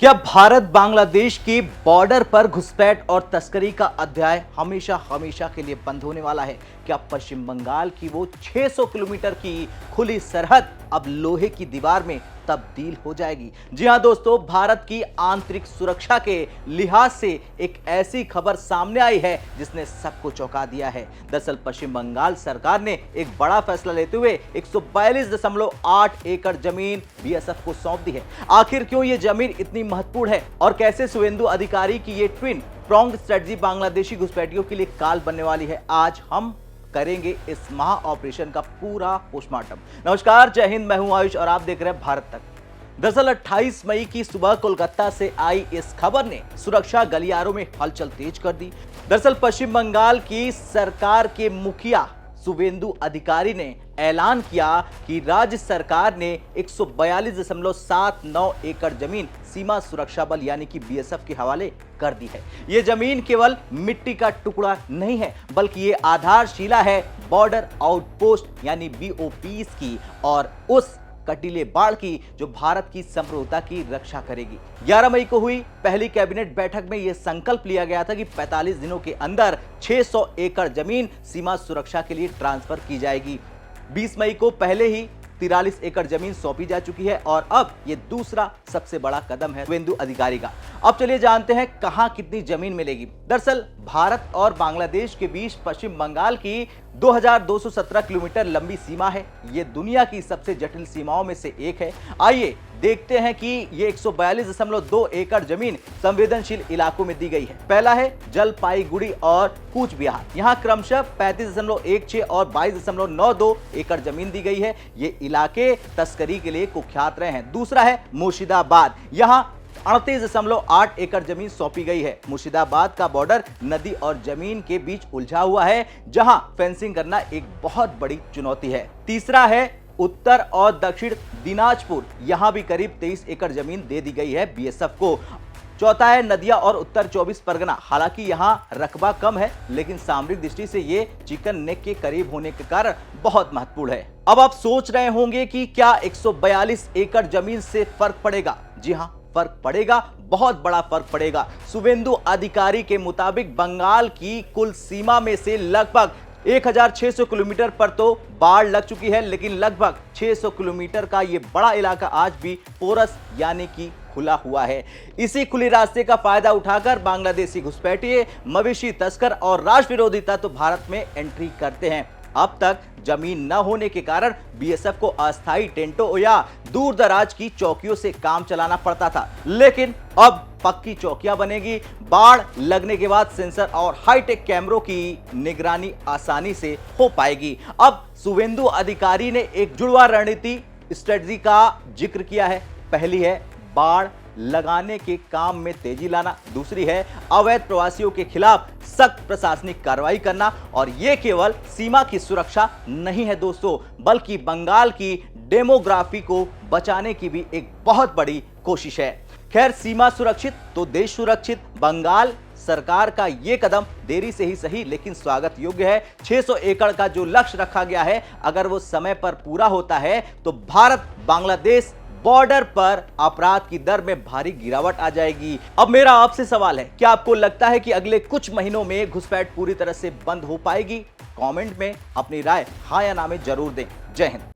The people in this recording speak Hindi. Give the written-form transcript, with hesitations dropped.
क्या भारत बांग्लादेश के बॉर्डर पर घुसपैठ और तस्करी का अध्याय हमेशा हमेशा के लिए बंद होने वाला है? क्या पश्चिम बंगाल की वो 600 किलोमीटर की खुली सरहद अब लोहे की दीवार में तब्दील हो जाएगी? जी हां दोस्तों, भारत की आंतरिक सुरक्षा के लिहाज से एक ऐसी खबर सामने आई है जिसने सबको चौंका दिया है। दरअसल पश्चिम बंगाल सरकार ने एक बड़ा फैसला लेते हुए 142.8 एकड़ जमीन बीएसएफ को सौंप दी है। आखिर क्यों ये जमीन इतनी महत्वपूर्ण है और कैसे शुवेंदु अधिकारी की ये ट्विन प्रोंग स्ट्रेटजी बांग्लादेशी घुसपैठियों के लिए काल बनने वाली है, आज हम करेंगे इस महा ऑपरेशन का पूरा पोस्टमार्टम। नमस्कार, जय हिंद, मैं हूं आयुष और आप देख रहे हैं भारत तक। दरअसल 28 मई की सुबह कोलकाता से आई इस खबर ने सुरक्षा गलियारों में हलचल तेज कर दी। दरअसल पश्चिम बंगाल की सरकार के मुखिया शुवेंदु अधिकारी ने ऐलान किया कि राज्य सरकार ने 142.79 एकड़ जमीन सीमा सुरक्षा बल यानी कि बीएसएफ के हवाले कर दी है। यह जमीन केवल मिट्टी का टुकड़ा नहीं है, बल्कि ये आधारशिला है बॉर्डर आउटपोस्ट यानी बीओपीज की और उस कटीले बाढ़ की जो भारत की संप्रभुता की रक्षा करेगी। 11 मई को हुई पहली कैबिनेट बैठक में यह संकल्प लिया गया था कि 45 दिनों के अंदर 600 एकड़ जमीन सीमा सुरक्षा के लिए ट्रांसफर की जाएगी। 20 मई को पहले ही 43 एकड़ जमीन सौंपी जा चुकी है और अब यह दूसरा सबसे बड़ा कदम है शुवेंदु अधिकारी का। अब चलिए जानते हैं कहां कितनी जमीन मिलेगी। दरअसल भारत और बांग्लादेश के बीच पश्चिम बंगाल की 2217 किलोमीटर लंबी सीमा है। यह दुनिया की सबसे जटिल सीमाओं में से एक है। आइए देखते हैं कि ये 142.2 एकड़ जमीन संवेदनशील इलाकों में दी गई है। पहला है जलपाईगुड़ी और कूच बिहार। यहाँ क्रमशः 35.16 और 22.92 एकड़ जमीन दी गई है। ये इलाके तस्करी के लिए कुख्यात रहे हैं। दूसरा है मुर्शिदाबाद। यहाँ 38.8 एकड़ जमीन सौंपी गई है। मुर्शिदाबाद का बॉर्डर नदी और जमीन के बीच उलझा हुआ है, जहां फेंसिंग करना एक बहुत बड़ी चुनौती है। तीसरा है उत्तर और दक्षिण दिनाजपुर। यहां भी करीब 23 एकड़ जमीन दे दी गई है बीएसएफ को। चौथा है नदिया और उत्तर 24 परगना। हालांकि यहां रकबा कम है, लेकिन सामरिक दृष्टि से ये चिकन नेक के करीब होने के कारण बहुत महत्वपूर्ण है। अब आप सोच रहे होंगे कि क्या 142 एकड़ जमीन से फर्क पड़ेगा? जी हां, फर्क पड़ेगा, बहुत बड़ा फर्क पड़ेगा। शुवेंदु अधिकारी के मुताबिक बंगाल की कुल सीमा में से लगभग 1600 किलोमीटर पर तो बाढ़ लग चुकी है, लेकिन लगभग 600 किलोमीटर का ये बड़ा इलाका आज भी पोरस यानी कि खुला हुआ है। इसी खुले रास्ते का फायदा उठाकर बांग्लादेशी घुसपैठिए, मवेशी तस्कर और राष्ट्र विरोधी तत्व भारत में एंट्री करते हैं। अब तक जमीन न होने के कारण बीएसएफ को अस्थायी टेंटों या दूर दराज की चौकियों से काम चलाना पड़ता था, लेकिन अब पक्की चौकियां बनेगी। बाढ़ लगने के बाद सेंसर और हाईटेक कैमरों की निगरानी आसानी से हो पाएगी। अब शुवेंदु अधिकारी ने एक जुड़वा रणनीति स्ट्रेटजी का जिक्र किया है। पहली है बाढ़ लगाने के काम में तेजी लाना, दूसरी है अवैध प्रवासियों के खिलाफ सख्त प्रशासनिक कार्रवाई करना, और यह केवल सीमा की सुरक्षा नहीं है दोस्तों, बल्कि बंगाल की डेमोग्राफी को बचाने की भी एक बहुत बड़ी कोशिश है। खैर, सीमा सुरक्षित तो देश सुरक्षित। बंगाल सरकार का यह कदम देरी से ही सही, लेकिन स्वागत योग्य है। 600 एकड़ का जो लक्ष्य रखा गया है, अगर वो समय पर पूरा होता है तो भारत बांग्लादेश बॉर्डर पर अपराध की दर में भारी गिरावट आ जाएगी। अब मेरा आपसे सवाल है, क्या आपको लगता है कि अगले कुछ महीनों में घुसपैठ पूरी तरह से बंद हो पाएगी? कमेंट में अपनी राय हां या ना में जरूर दें। जय हिंद।